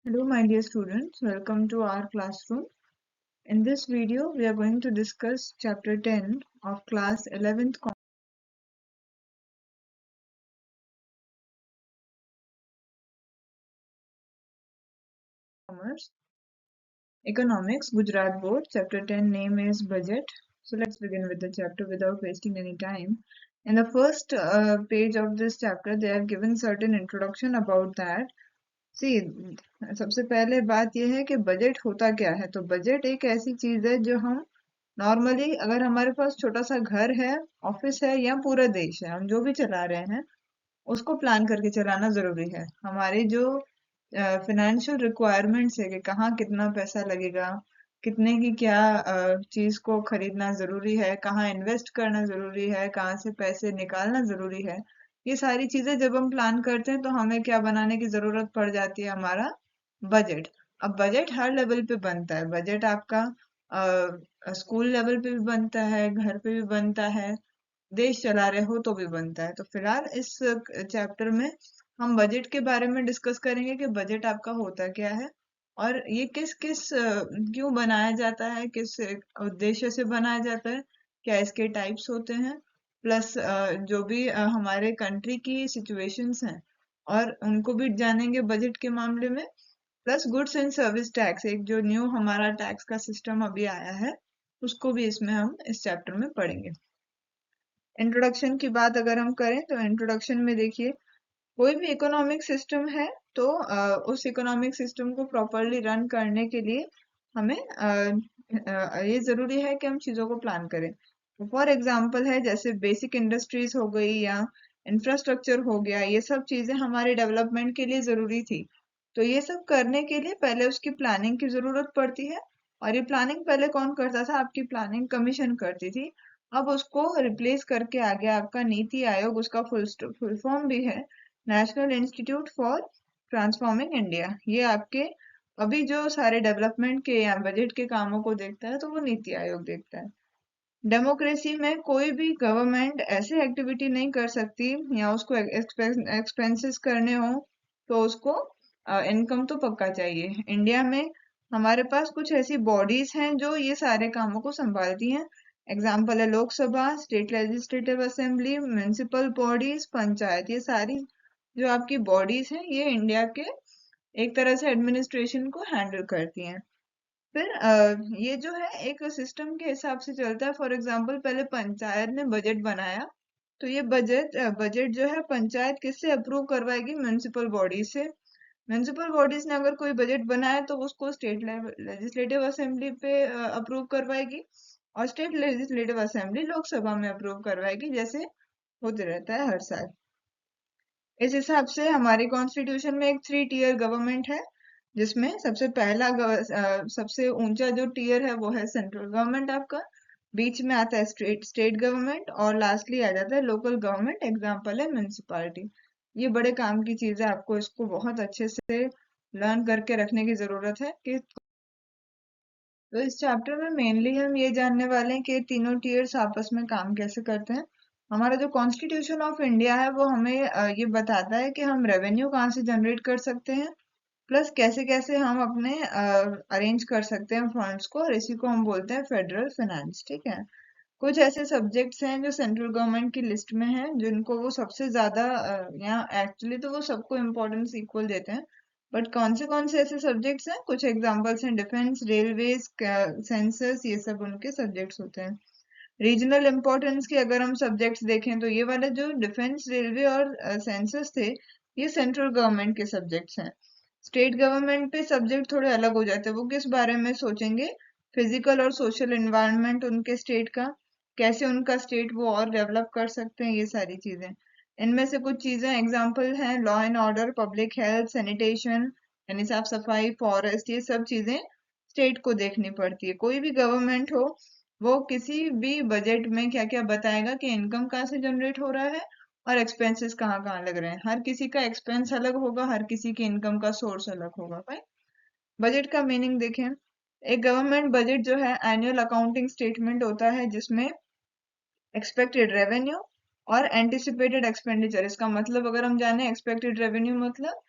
Hello, my dear students. Welcome to our classroom. In this video, we are going to discuss chapter 10 of class 11th Commerce Economics, Gujarat Board. Chapter 10 name is Budget. So let's begin with the chapter without wasting any time. In the first page of this chapter, they have given certain introduction about that. See, सबसे पहले बात यह है कि budget होता क्या है। तो बजट एक ऐसी चीज है जो हम नॉर्मली, अगर हमारे पास छोटा सा घर है, ऑफिस है या पूरा देश है, हम जो भी चला रहे हैं उसको प्लान करके चलाना जरूरी है। हमारी जो फिनेंशियल रिक्वायरमेंट्स है कि कहाँ कितना पैसा लगेगा, कितने की क्या चीज को खरीदना जरूरी है, कहाँ इन्वेस्ट करना जरूरी है, कहाँ से पैसे निकालना जरूरी है, ये सारी चीजें जब हम प्लान करते हैं तो हमें क्या बनाने की जरूरत पड़ जाती है, हमारा बजट। अब बजट हर लेवल पे बनता है। बजट आपका स्कूल लेवल पे भी बनता है, घर पे भी बनता है, देश चला रहे हो तो भी बनता है। तो फिलहाल इस चैप्टर में हम बजट के बारे में डिस्कस करेंगे कि बजट आपका होता क्या है और ये किस किस क्यों बनाया जाता है, किस उद्देश्य से बनाया जाता है, क्या इसके टाइप्स होते हैं, प्लस जो भी हमारे कंट्री की सिचुएशंस हैं और उनको भी जानेंगे बजट के मामले में। Plus goods and service tax, एक जो न्यू हमारा टैक्स का सिस्टम अभी आया है, उसको भी इसमें हम इस चैप्टर में पढ़ेंगे। इंट्रोडक्शन की बात अगर हम करें तो इंट्रोडक्शन में देखिए, कोई भी इकोनॉमिक सिस्टम है तो उस इकोनॉमिक सिस्टम को प्रॉपरली रन करने के लिए हमें ये जरूरी है कि हम चीजों को प्लान करें। फॉर एग्जाम्पल है जैसे बेसिक इंडस्ट्रीज हो गई या इंफ्रास्ट्रक्चर हो गया, ये सब चीजें हमारे डेवलपमेंट के लिए जरूरी थी। तो ये सब करने के लिए पहले उसकी प्लानिंग की जरूरत पड़ती है, और ये प्लानिंग पहले कौन करता था? आपकी प्लानिंग कमीशन करती थी। अब उसको रिप्लेस करके आ गया आपका नीति आयोग, उसका फुल फॉर्म भी है national institute for transforming India. ये आपके अभी जो सारे डेवलपमेंट के या बजट के कामों को देखता है तो वो नीति आयोग देखता है। डेमोक्रेसी में कोई भी गवर्नमेंट ऐसे एक्टिविटी नहीं कर सकती या उसको एक्सपेंसेस करने हो तो उसको इनकम तो पक्का चाहिए। इंडिया में हमारे पास कुछ ऐसी बॉडीज हैं जो ये सारे कामों को संभालती हैं। एग्जाम्पल है Lok Sabha, state legislative assembly, municipal bodies, panchayat. ये सारी जो आपकी बॉडीज हैं ये इंडिया के एक तरह से एडमिनिस्ट्रेशन को हैंडल करती हैं। फिर ये जो है एक सिस्टम के हिसाब से चलता है। फॉर एग्जांपल पहले पंचायत ने बजट बनाया, तो ये बजट जो है पंचायत किससे अप्रूव करवाएगी? म्युनिसिपल बॉडी से। म्युनिसिपल बॉडीज ने अगर कोई बजट बनाया तो उसको स्टेट लेजिस्लेटिव असेंबली पे अप्रूव करवाएगी, और स्टेट लेजिस्लेटिव असेंबली लोकसभा में अप्रूव करवाएगी, जैसे होते रहता है हर साल। इस हिसाब से हमारी कॉन्स्टिट्यूशन में एक 3 टियर गवर्नमेंट है, जिसमें सबसे पहला सबसे ऊंचा जो टियर है वो है सेंट्रल गवर्नमेंट आपका, बीच में आता है स्टेट गवर्नमेंट, और लास्टली आ जाता है लोकल गवर्नमेंट। एग्जाम्पल है म्युनिसिपालिटी। ये बड़े काम की चीज है, आपको इसको बहुत अच्छे से लर्न करके रखने की जरूरत है कि तो इस चैप्टर में मेनली हम ये जानने वाले हैं कि तीनों टीयर्स आपस में काम कैसे करते हैं। हमारा जो कॉन्स्टिट्यूशन ऑफ इंडिया है वो हमें ये बताता है कि हम रेवेन्यू कहाँ से जनरेट कर सकते हैं, प्लस कैसे कैसे हम अपने अरेंज कर सकते हैं फंड्स को, और इसी को हम बोलते हैं फेडरल फाइनेंस। ठीक है। कुछ ऐसे सब्जेक्ट्स हैं जो सेंट्रल गवर्नमेंट की लिस्ट में हैं, जिनको वो सबसे ज्यादा यहाँ एक्चुअली तो वो सबको इम्पोर्टेंस इक्वल देते हैं, बट कौन से ऐसे सब्जेक्ट्स हैं? कुछ एग्जांपल्स हैं डिफेंस, रेलवेज, सेंसस, ये सब उनके सब्जेक्ट्स होते हैं। रीजनल इम्पोर्टेंस के अगर हम सब्जेक्ट्स देखें तो ये वाले जो डिफेंस, रेलवे और सेंसस थे, ये सेंट्रल गवर्नमेंट के सब्जेक्ट्स हैं। स्टेट गवर्नमेंट पे सब्जेक्ट थोड़े अलग हो जाते हैं। वो किस बारे में सोचेंगे? फिजिकल और सोशल एनवायरनमेंट उनके स्टेट का, कैसे उनका स्टेट वो और डेवलप कर सकते हैं, ये सारी चीजें। इनमें से कुछ चीजें एग्जाम्पल हैं law and order, public health, sanitation यानी साफ सफाई, फॉरेस्ट, ये सब चीजें स्टेट को देखनी पड़ती है। कोई भी गवर्नमेंट हो, वो किसी भी बजट में क्या क्या बताएगा कि इनकम कहाँ से जनरेट हो रहा है और एक्सपेंसेस कहाँ कहाँ लग रहे हैं। हर किसी का एक्सपेंस अलग होगा, हर किसी की इनकम का सोर्स अलग होगा भाई। बजट का मीनिंग देखें, एक गवर्नमेंट बजट जो है एनुअल अकाउंटिंग स्टेटमेंट होता है, जिसमें एक्सपेक्टेड रेवेन्यू और एंटिसिपेटेड एक्सपेंडिचर, इसका मतलब अगर हम जाने एक्सपेक्टेड रेवेन्यू मतलब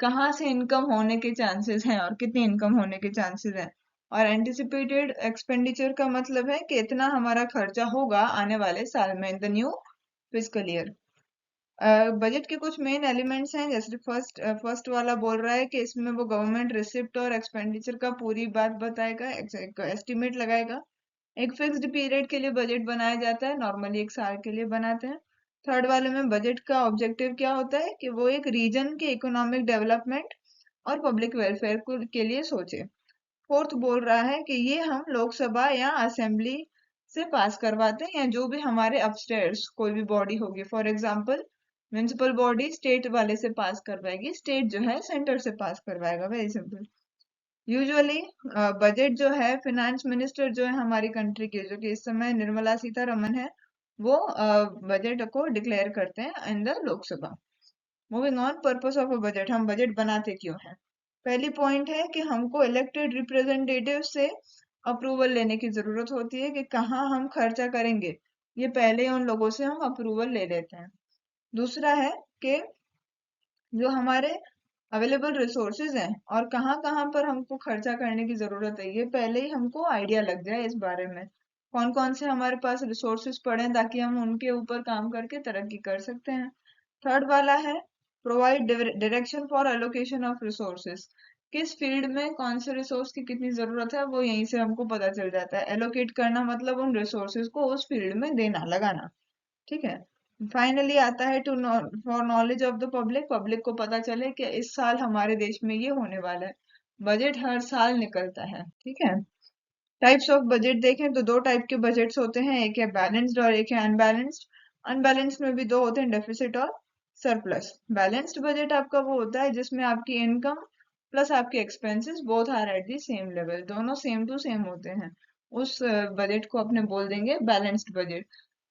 कहाँ से इनकम होने के चांसेस हैं और कितनी इनकम होने के चांसेस हैं। और एंटिसिपेटेड एक्सपेंडिचर का मतलब है कि इतना हमारा खर्चा होगा आने वाले साल में in the new physical year. Budget के कुछ मेन एलिमेंट्स हैं, जैसे फर्स्ट वाला बोल रहा है कि इसमें वो गवर्नमेंट रिसिप्ट और एक्सपेंडिचर का पूरी बात बताएगा, एस्टिमेट लगाएगा। एक फिक्स्ड पीरियड के लिए बजट बनाया जाता है, नॉर्मली एक साल के लिए बनाते हैं। थर्ड वाले में बजट का ऑब्जेक्टिव क्या होता है कि वो एक रीजन के इकोनॉमिक डेवलपमेंट और पब्लिक वेलफेयर के लिए सोचे। फोर्थ बोल रहा है कि ये हम लोकसभा या असेंबली से पास करवाते हैं, या जो भी हमारे अपस्टेयर्स कोई भी बॉडी होगी, for example municipal body state वाले से पास करवाएगी, स्टेट जो है सेंटर से पास करवाएगा, वेरी सिंपल। यूजुअली बजट जो है, फिनेंस मिनिस्टर जो है हमारी कंट्री के, जो कि इस समय निर्मला सीतारमन है, वो बजट को डिक्लेयर करते हैं in the Lok Sabha. Moving on, purpose of a budget, हम बजट बनाते क्यों हैं। पहली पॉइंट है कि हमको इलेक्टेड रिप्रेजेंटेटिव से अप्रूवल लेने की जरूरत होती है कि कहाँ हम खर्चा करेंगे, ये पहले उन लोगों से हम अप्रूवल ले लेते हैं। दूसरा है कि जो हमारे अवेलेबल रिसोर्सेज हैं और कहाँ कहाँ पर हमको खर्चा करने की जरूरत है, ये पहले ही हमको आइडिया लग जाए इस बारे में, कौन कौन से हमारे पास रिसोर्सेज पड़े हैं, ताकि हम उनके ऊपर काम करके तरक्की कर सकते हैं। थर्ड वाला है provide direction for allocation of resources, किस फील्ड में कौन से रिसोर्स की कितनी जरूरत है वो यहीं से हमको पता चल जाता है। एलोकेट करना मतलब उन रिसोर्सेज को उस फील्ड में देना, लगाना, ठीक है। फाइनली आता है to for knowledge of the public, public को पता चले कि इस साल हमारे देश में ये होने वाला है। बजट हर साल निकलता है, ठीक है। टाइप्स ऑफ बजट देखें तो दो टाइप के बजट्स होते हैं, एक है बैलेंस्ड और एक है अनबैलेंस्ड। अनबैलेंस्ड में भी दो होते हैं, डेफिसिट और सरप्लस। बैलेंस्ड बजट आपका वो होता है जिसमें आपकी इनकम प्लस आपके expenses both are at the same level, दोनों सेम टू सेम होते हैं। उस बजट को अपने बोल देंगे बैलेंस्ड बजट।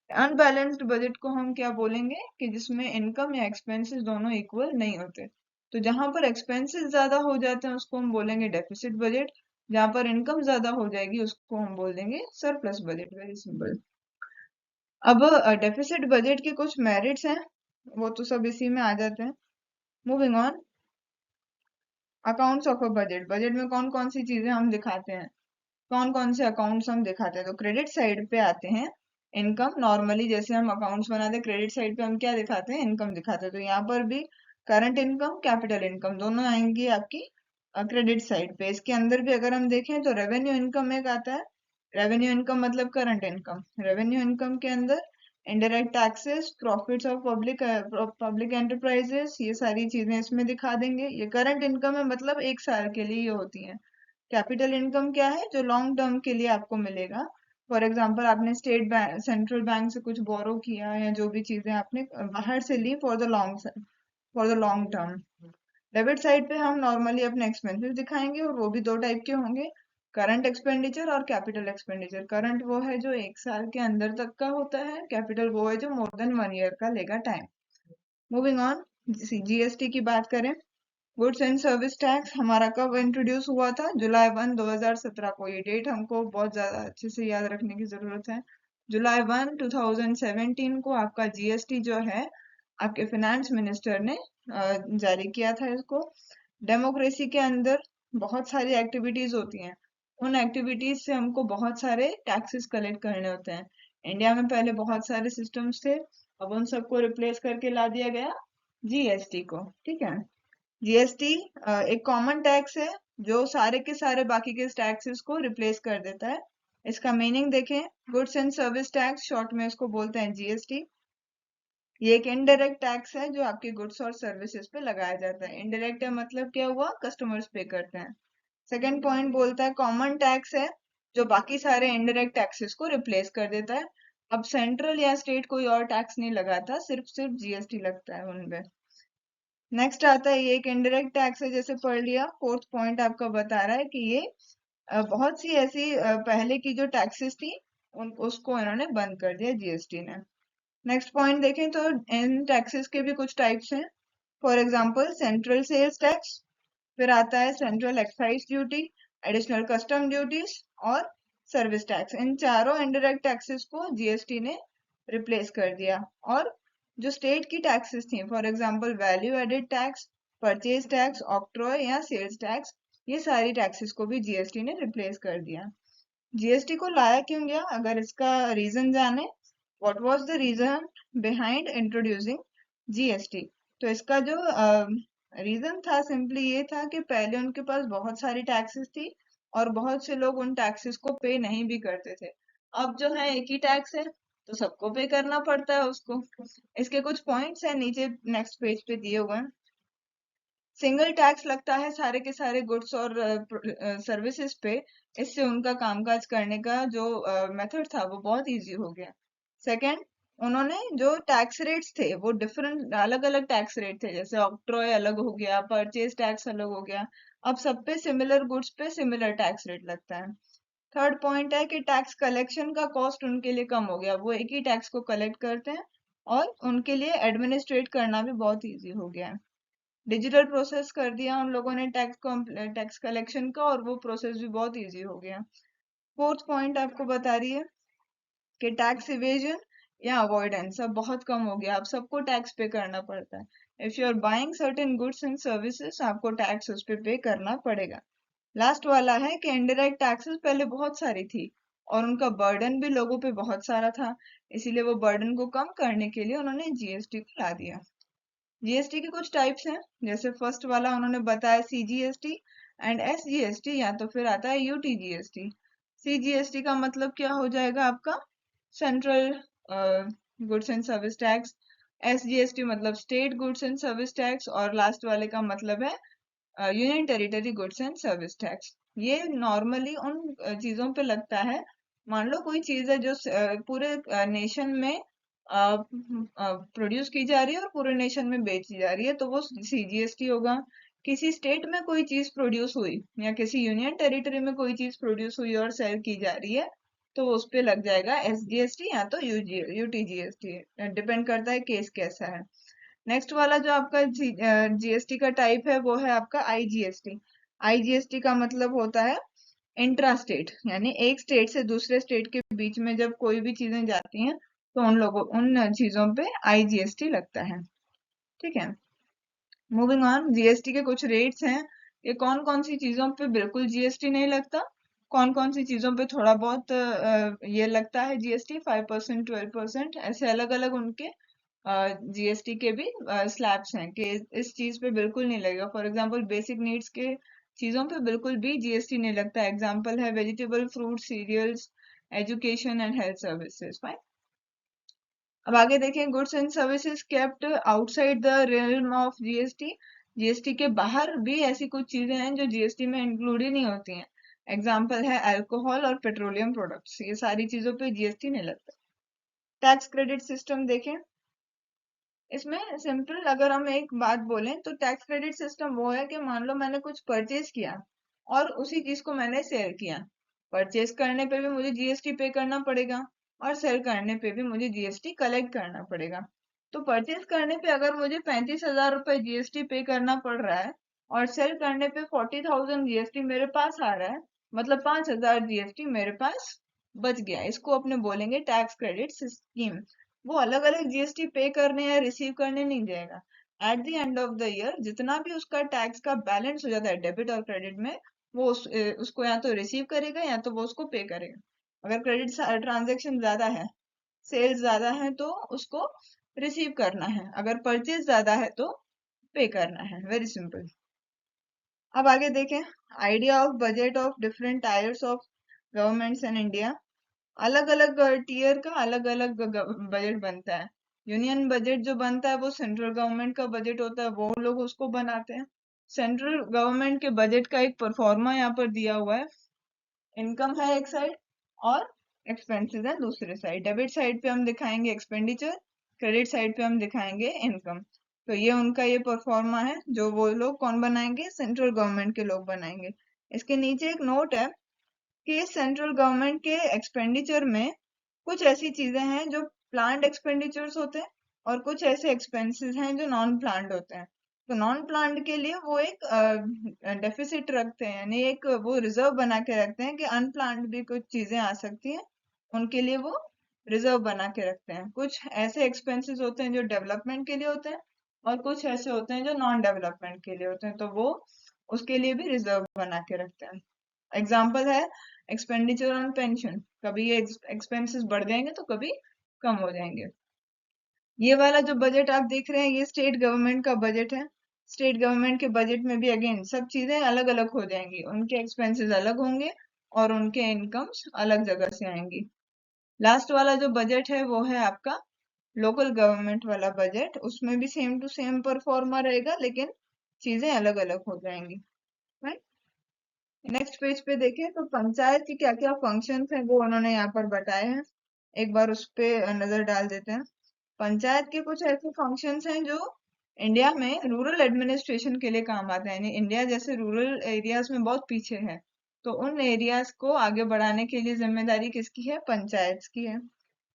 अनबैलेंस्ड बजट को हम क्या बोलेंगे कि जिसमें इनकम या एक्सपेंसेस दोनों इक्वल नहीं होते। तो जहां पर एक्सपेंसेस ज्यादा हो जाते हैं उसको हम बोलेंगे डेफिसिट बजट, जहां पर इनकम ज्यादा हो जाएगी उसको हम बोल देंगे सरप्लस बजट, वेरी सिंपल। अब डेफिसिट बजट के कुछ मेरिट्स हैं, वो तो सब इसी में आ जाते हैं। Moving on, accounts of a budget, budget में कौन कौन सी चीजें हम दिखाते हैं, कौन कौन से अकाउंट्स हम दिखाते हैं। तो क्रेडिट साइड पे आते हैं इनकम, नॉर्मली जैसे हम अकाउंट्स बनाते हैं क्रेडिट साइड पे हम क्या दिखाते हैं, इनकम दिखाते हैं। तो यहाँ पर भी करंट इनकम कैपिटल इनकम दोनों आएंगी आपकी क्रेडिट साइड पे। इसके अंदर भी अगर हम देखें तो रेवेन्यू इनकम एक आता है, रेवेन्यू इनकम मतलब करंट इनकम। रेवेन्यू इनकम के अंदर indirect taxes, profits of public enterprises, ये सारी चीजें इसमें दिखा देंगे। ये करंट इनकम है, मतलब एक साल के लिए ये होती है। कैपिटल इनकम क्या है, जो लॉन्ग टर्म के लिए आपको मिलेगा। फॉर एग्जांपल आपने स्टेट बैंक, सेंट्रल बैंक से कुछ बोरो किया, या जो भी चीजें आपने बाहर से ली for the long term. Debit side पे हम नॉर्मली अपने एक्सपेंसेस दिखाएंगे, और वो भी दो टाइप के होंगे, करंट एक्सपेंडिचर और कैपिटल एक्सपेंडिचर। करंट वो है जो एक साल के अंदर तक का होता है, कैपिटल वो है जो मोर देन 1 ईयर का लेगा टाइम। मूविंग ऑन, जीएसटी की बात करें, गुड्स एंड सर्विस टैक्स हमारा कब इंट्रोड्यूस हुआ था, जुलाई 1 2017 को। ये डेट हमको बहुत ज्यादा अच्छे से याद रखने की जरूरत है। जुलाई 1 2017 को आपका जीएसटी जो है आपके फिनेंस मिनिस्टर ने जारी किया था इसको। डेमोक्रेसी के अंदर बहुत सारी एक्टिविटीज होती हैं, उन एक्टिविटीज से हमको बहुत सारे टैक्सेस कलेक्ट करने होते हैं। इंडिया में पहले बहुत सारे सिस्टम्स थे, अब उन सबको रिप्लेस करके ला दिया गया जीएसटी को, ठीक है। जीएसटी एक कॉमन टैक्स है जो सारे के सारे बाकी के टैक्सेस को रिप्लेस कर देता है। इसका मीनिंग देखें, goods and service tax, short में इसको बोलते हैं जीएसटी। ये एक इनडायरेक्ट टैक्स है जो आपके गुड्स और सर्विसेज पे लगाया जाता है। इनडायरेक्ट है मतलब क्या हुआ, कस्टमर्स पे करते हैं। सेकंड पॉइंट बोलता है कॉमन टैक्स है, जो बाकी सारे इनडायरेक्ट टैक्सेस को रिप्लेस कर देता है। अब सेंट्रल या स्टेट कोई और टैक्स नहीं लगाता, सिर्फ सिर्फ जीएसटी लगता है उनपे। नेक्स्ट आता है, ये एक इनडायरेक्ट टैक्स है, जैसे पढ़ लिया। फोर्थ पॉइंट आपका बता रहा है कि ये बहुत सी ऐसी पहले की जो टैक्सेस थी उसको इन्होंने बंद कर दिया जीएसटी ने। नेक्स्ट पॉइंट देखें तो इन टैक्सेस के भी कुछ टाइप्स हैं। For example central sales tax, फिर आता है central excise duty, additional custom duties और सर्विस टैक्स। इन चारों इनडायरेक्ट टैक्सेस को जीएसटी ने रिप्लेस कर दिया। और जो स्टेट की टैक्सेस थी, for example value added tax, purchase tax, octroi या सेल्स टैक्स, ये सारी टैक्सेस को भी जीएसटी ने रिप्लेस कर दिया। जीएसटी को लाया क्यों गया, अगर इसका रीजन जाने, what was the reason behind introducing GST, तो इसका जो रीजन था सिंपली ये था कि पहले उनके पास बहुत सारी टैक्सेस थी और बहुत से लोग उन टैक्सेस को पे नहीं भी करते थे। अब जो है एक ही टैक्स है तो सबको पे करना पड़ता है उसको। इसके कुछ पॉइंट्स हैं नीचे नेक्स्ट पेज पे दिए हुए हैं। सिंगल टैक्स लगता है सारे के सारे गुड्स और सर्विसेज पे, इससे उनका कामकाज करने का जो मेथड था वो बहुत इजी हो गया। सेकंड, उन्होंने जो टैक्स रेट्स थे वो डिफरेंट अलग अलग टैक्स रेट थे, जैसे ऑक्ट्रॉय अलग हो गया, परचेज टैक्स अलग हो गया, अब सब पे सिमिलर गुड्स पे सिमिलर टैक्स रेट लगता है। थर्ड पॉइंट है कि टैक्स कलेक्शन का कॉस्ट उनके लिए कम हो गया, वो एक ही टैक्स को कलेक्ट करते हैं और उनके लिए एडमिनिस्ट्रेट करना भी बहुत इजी हो गया है। डिजिटल प्रोसेस कर दिया उन लोगों ने टैक्स कलेक्शन का, और वो प्रोसेस भी बहुत इजी हो गया। फोर्थ पॉइंट आपको बता रही है कि टैक्स इवेजन या अवॉइडेंस अब बहुत कम हो गया, अब सबको टैक्स पे करना पड़ता है। If you are buying certain goods and services, आपको टैक्स उस पे करना पड़ेगा। लास्ट वाला है कि इनडायरेक्ट टैक्सेस पहले बहुत सारी थी और उनका बर्डन भी लोगों पे बहुत सारा था, इसीलिए वो बर्डन को कम करने के लिए उन्होंने जीएसटी को ला दिया। जीएसटी के कुछ टाइप्स हैं, जैसे फर्स्ट वाला उन्होंने बताया सीजीएसटी एंड एसजीएसटी, या तो फिर आता है यूटीजीएसटी। सीजीएसटी का मतलब क्या हो जाएगा आपका, central goods and service tax. SGST मतलब state goods and service tax, और लास्ट वाले का मतलब है union territory goods and service tax. ये नॉर्मली उन चीजों पे लगता है, मान लो कोई चीज है जो पूरे नेशन में प्रोड्यूस की जा रही है और पूरे नेशन में बेची जा रही है, तो वो सीजीएसटी होगा। किसी स्टेट में कोई चीज प्रोड्यूस हुई या किसी यूनियन टेरिटरी में कोई चीज प्रोड्यूस हुई और सेल की जा रही है, तो उस पे लग जाएगा एसजीएसटी या तो यूटीजीएसटी, डिपेंड करता है केस कैसा है। नेक्स्ट वाला जो आपका जीएसटी का टाइप है वो है आपका आईजीएसटी। आईजीएसटी का मतलब होता है इंट्रा स्टेट, यानी एक स्टेट से दूसरे स्टेट के बीच में जब कोई भी चीजें जाती हैं तो उन चीजों पे आईजीएसटी लगता है। ठीक है, मूविंग ऑन, जीएसटी के कुछ रेट्स हैं, ये कौन कौन सी चीजों पे बिल्कुल जीएसटी नहीं लगता, कौन कौन सी चीजों पे थोड़ा बहुत ये लगता है जीएसटी, 5%, 12%, ऐसे अलग अलग उनके जीएसटी के भी स्लैब्स हैं कि इस चीज पे बिल्कुल नहीं लगेगा। फॉर एग्जांपल बेसिक नीड्स के चीजों पे बिल्कुल भी जीएसटी नहीं लगता। एग्जांपल है vegetable, fruit, cereals, education and health services. Fine, अब आगे देखें, goods and services kept outside the realm of GST. GST के बाहर भी ऐसी कुछ चीजें हैं जो जीएसटी में इंक्लूड ही नहीं होती हैं। एग्जांपल है अल्कोहल और पेट्रोलियम प्रोडक्ट्स, ये सारी चीजों पे जीएसटी नहीं लगता। टैक्स क्रेडिट सिस्टम देखें, इसमें सिंपल अगर हम एक बात बोलें तो टैक्स क्रेडिट सिस्टम वो है कि मान लो मैंने कुछ परचेज किया और उसी चीज को मैंने सेल किया, परचेज करने पे भी मुझे जीएसटी पे करना पड़ेगा और सेल करने पे भी मुझे जीएसटी कलेक्ट करना पड़ेगा। तो परचेज करने पे अगर मुझे 35,000 रुपए जीएसटी पे करना पड़ रहा है और सेल करने पे 40,000 जीएसटी मेरे पास आ रहा है, मतलब 5,000 जीएसटी मेरे पास बच गया, इसको अपने बोलेंगे टैक्स क्रेडिट स्कीम। वो अलग अलग जीएसटी पे करने या रिसीव करने नहीं जाएगा। At the end of the year जितना भी उसका टैक्स का बैलेंस हो जाता है डेबिट और क्रेडिट में, वो उसको या तो रिसीव करेगा या तो वो उसको पे करेगा। अगर क्रेडिट ट्रांजेक्शन ज्यादा है, सेल्स ज्यादा है, तो उसको रिसीव करना है, अगर परचेज ज्यादा है तो पे करना है। Very simple. अब आगे देखें, idea of budget of different tyres of governments in India. अलग अलग टीयर का अलग अलग बजट बनता है। यूनियन बजट जो बनता है वो सेंट्रल गवर्नमेंट का बजट होता है, वो लोग उसको बनाते हैं। सेंट्रल गवर्नमेंट के बजट का एक परफॉर्मा यहाँ पर दिया हुआ है। इनकम है एक साइड और एक्सपेंसेस है दूसरे साइड। डेबिट साइड पे हम दिखाएंगे एक्सपेंडिचर, क्रेडिट साइड पे हम दिखाएंगे इनकम। तो ये उनका ये परफॉर्मा है जो वो लोग कौन बनाएंगे, सेंट्रल गवर्नमेंट के लोग बनाएंगे। इसके नीचे एक नोट है कि सेंट्रल गवर्नमेंट के एक्सपेंडिचर में कुछ ऐसी चीजें हैं जो प्लान्ड एक्सपेंडिचर्स होते हैं और कुछ ऐसे एक्सपेंसेस हैं जो नॉन प्लान्ड होते हैं। तो नॉन प्लान्ड के लिए वो एक डेफिसिट रखते हैं, यानी एक वो रिजर्व बना के रखते हैं कि अनप्लान्ड भी कुछ चीजें आ सकती हैं, उनके लिए वो रिजर्व बना के रखते हैं। कुछ ऐसे एक्सपेंसेस होते हैं जो डेवलपमेंट के लिए होते हैं और कुछ ऐसे होते हैं जो नॉन डेवलपमेंट के लिए होते हैं, तो वो उसके लिए भी रिजर्व बना के रखते हैं। एग्जाम्पल है एक्सपेंडिचर ऑन पेंशन, कभी ये एक्सपेंसेस बढ़ जाएंगे तो कभी कम हो जाएंगे। ये वाला जो बजट आप देख रहे हैं ये स्टेट गवर्नमेंट का बजट है। स्टेट गवर्नमेंट के बजट में भी अगेन सब चीजें अलग अलग हो जाएंगी, उनके एक्सपेंसेस अलग होंगे और उनके इनकम्स अलग जगह से आएंगी। लास्ट वाला जो बजट है वो है आपका लोकल गवर्नमेंट वाला बजट, उसमें भी सेम टू सेम परफॉर्मा रहेगा लेकिन चीजें अलग अलग हो जाएंगी। राइट। नेक्स्ट पेज पे देखें तो पंचायत की क्या क्या फंक्शंस हैं वो उन्होंने यहाँ पर बताए हैं, एक बार उस पे नजर डाल देते हैं। पंचायत के कुछ ऐसे फंक्शंस हैं जो इंडिया में रूरल एडमिनिस्ट्रेशन के लिए काम आते हैं, यानी इंडिया जैसे रूरल एरियाज में बहुत पीछे है, तो उन एरियाज को आगे बढ़ाने के लिए जिम्मेदारी किसकी है? पंचायत की है।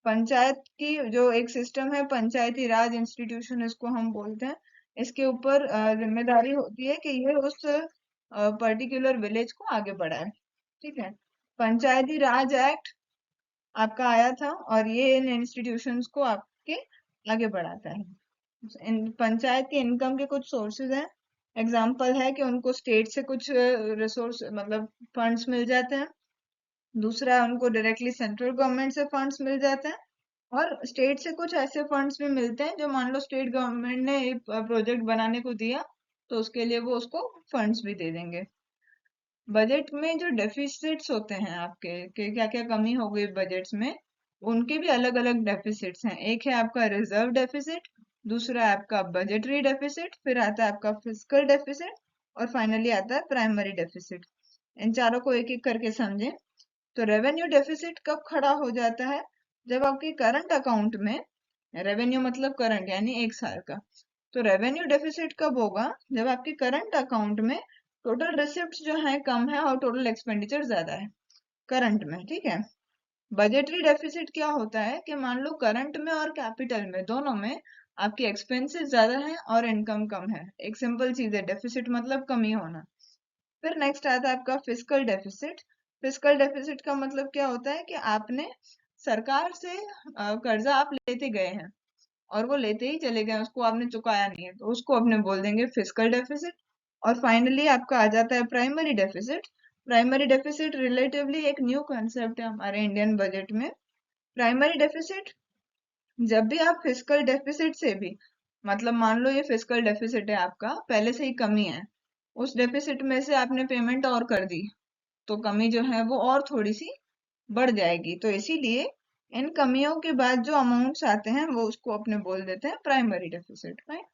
पंचायत की जो एक सिस्टम है पंचायती राज इंस्टीट्यूशन इसको हम बोलते हैं, इसके ऊपर जिम्मेदारी होती है कि ये उस पर्टिकुलर विलेज को आगे बढ़ाए। ठीक है। पंचायती राज एक्ट आपका आया था और ये इन इंस्टीट्यूशंस को आपके आगे बढ़ाता है। इन पंचायत के इनकम के कुछ सोर्सेज हैं। एग्जाम्पल है कि उनको स्टेट से कुछ रिसोर्स मतलब फंड्स मिल जाते हैं। दूसरा उनको डायरेक्टली सेंट्रल गवर्नमेंट से फंड्स मिल जाते हैं, और स्टेट से कुछ ऐसे फंड्स भी मिलते हैं जो मान लो स्टेट गवर्नमेंट ने एक प्रोजेक्ट बनाने को दिया तो उसके लिए वो उसको फंड्स भी दे देंगे। बजट में जो डेफिसिट्स होते हैं आपके कि क्या क्या कमी हो गई बजट्स में, उनके भी अलग अलग डेफिसिट्स हैं। एक है आपका रिजर्व डेफिसिट, दूसरा है आपका बजटरी डेफिसिट, फिर आता है आपका फिस्कल डेफिसिट और फाइनली आता है प्राइमरी डेफिसिट। इन चारों को एक एक करके समझें। तो रेवेन्यू डेफिसिट कब खड़ा हो जाता है? जब आपके करंट अकाउंट में, रेवेन्यू मतलब करंट यानी एक साल का, तो रेवेन्यू डेफिसिट कब होगा? जब आपके करंट अकाउंट में टोटल रिसिप्ट जो है कम है और टोटल एक्सपेंडिचर ज्यादा है करंट में। ठीक है। बजटरी डेफिसिट क्या होता है कि मान लो करंट में और कैपिटल में दोनों में आपके एक्सपेंसेस ज्यादा हैं और इनकम कम है। एक सिंपल चीज है, डेफिसिट मतलब कमी होना। फिर नेक्स्ट आता है आपका फिस्कल डेफिसिट। फिस्कल डेफिसिट का मतलब क्या होता है कि आपने सरकार से कर्जा आप लेते गए हैं और वो लेते ही चले गए, उसको आपने चुकाया नहीं है, तो उसको अपने बोल देंगे फिस्कल डेफिसिट। और फाइनली आपका आ जाता है primary deficit. Primary deficit relatively एक न्यू कंसेप्ट है हमारे इंडियन बजट में। प्राइमरी डेफिसिट, जब भी आप फिस्कल डेफिसिट से भी, मतलब मान लो ये फिस्कल डेफिसिट है आपका, पहले से ही कमी है, उस डेफिसिट में से आपने पेमेंट और कर दी तो कमी जो है वो और थोड़ी सी बढ़ जाएगी, तो इसीलिए इन कमियों के बाद जो अमाउंट्स आते हैं वो उसको अपने बोल देते हैं प्राइमरी डेफिसिट। राइट।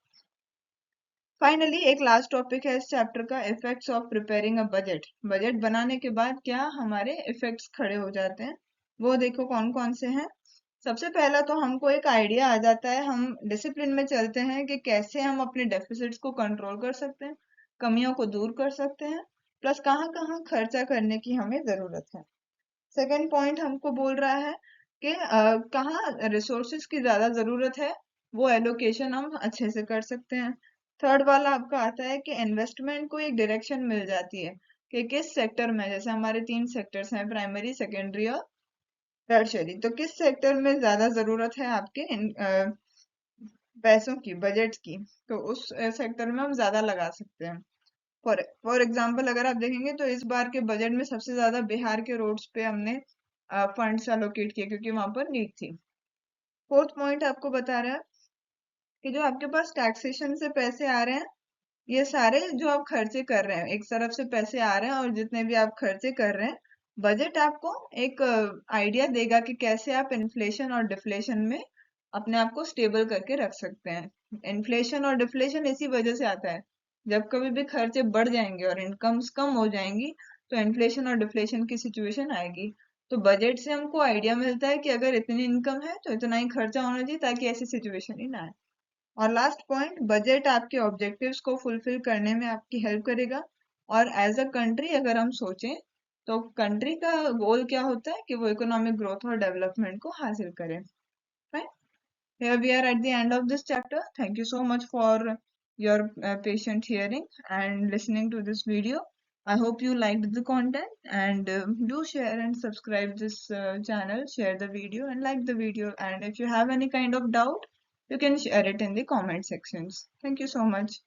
फाइनली एक लास्ट टॉपिक है इस चैप्टर का, effects of preparing a budget. Budget बनाने के बाद क्या हमारे इफेक्ट्स खड़े हो जाते हैं, वो देखो कौन कौन से हैं। सबसे पहला तो हमको एक आइडिया आ जाता है, हम डिसिप्लिन में चलते हैं कि कैसे हम अपने डेफिसिट्स को कंट्रोल कर सकते हैं, कमियों को दूर कर सकते हैं, प्लस कहाँ कहाँ खर्चा करने की हमें जरूरत है। सेकेंड पॉइंट हमको बोल रहा है कि कहाँ रिसोर्सेज की ज्यादा जरूरत है, वो एलोकेशन हम अच्छे से कर सकते हैं। थर्ड वाला आपका आता है कि इन्वेस्टमेंट को एक डायरेक्शन मिल जाती है कि किस सेक्टर में, जैसे हमारे तीन सेक्टर्स हैं प्राइमरी सेकेंडरी और टर्शरी, तो किस सेक्टर में ज्यादा जरूरत है आपके पैसों की, बजट की, तो उस सेक्टर में हम ज्यादा लगा सकते हैं। फॉर एग्जाम्पल अगर आप देखेंगे तो इस बार के बजट में सबसे ज्यादा बिहार के रोड्स पे हमने फंड्स एलोकेट किए क्योंकि वहां पर नीड थी। फोर्थ पॉइंट आपको बता रहा है कि जो आपके पास टैक्सेशन से पैसे आ रहे हैं, ये सारे जो आप खर्चे कर रहे हैं, एक तरफ से पैसे आ रहे हैं और जितने भी आप खर्चे कर रहे हैं, बजट आपको एक आइडिया देगा कि कैसे आप इन्फ्लेशन और डिफ्लेशन में अपने आप को स्टेबल करके रख सकते हैं। इन्फ्लेशन और डिफ्लेशन इसी वजह से आता है, जब कभी भी खर्चे बढ़ जाएंगे और इनकम्स कम हो जाएंगी तो इन्फ्लेशन और डिफ्लेशन की सिचुएशन आएगी। तो बजट से हमको आइडिया मिलता है कि अगर इतनी इनकम है तो इतना ही खर्चा होना चाहिए ताकि ऐसी सिचुएशन ही ना आए। और लास्ट पॉइंट, बजट आपके ऑब्जेक्टिव्स को फुलफिल करने में आपकी हेल्प करेगा। और एज अ कंट्री अगर हम सोचें तो कंट्री का गोल क्या होता है कि वो इकोनॉमिक ग्रोथ और डेवलपमेंट को हासिल करे। Right. Here we are at the end of this chapter. Thank you so much for your patient hearing and listening to this video. I hope you liked the content, and do share and subscribe this channel, share the video and like the video. And if you have any kind of doubt, you can share it in the comment sections. Thank you so much.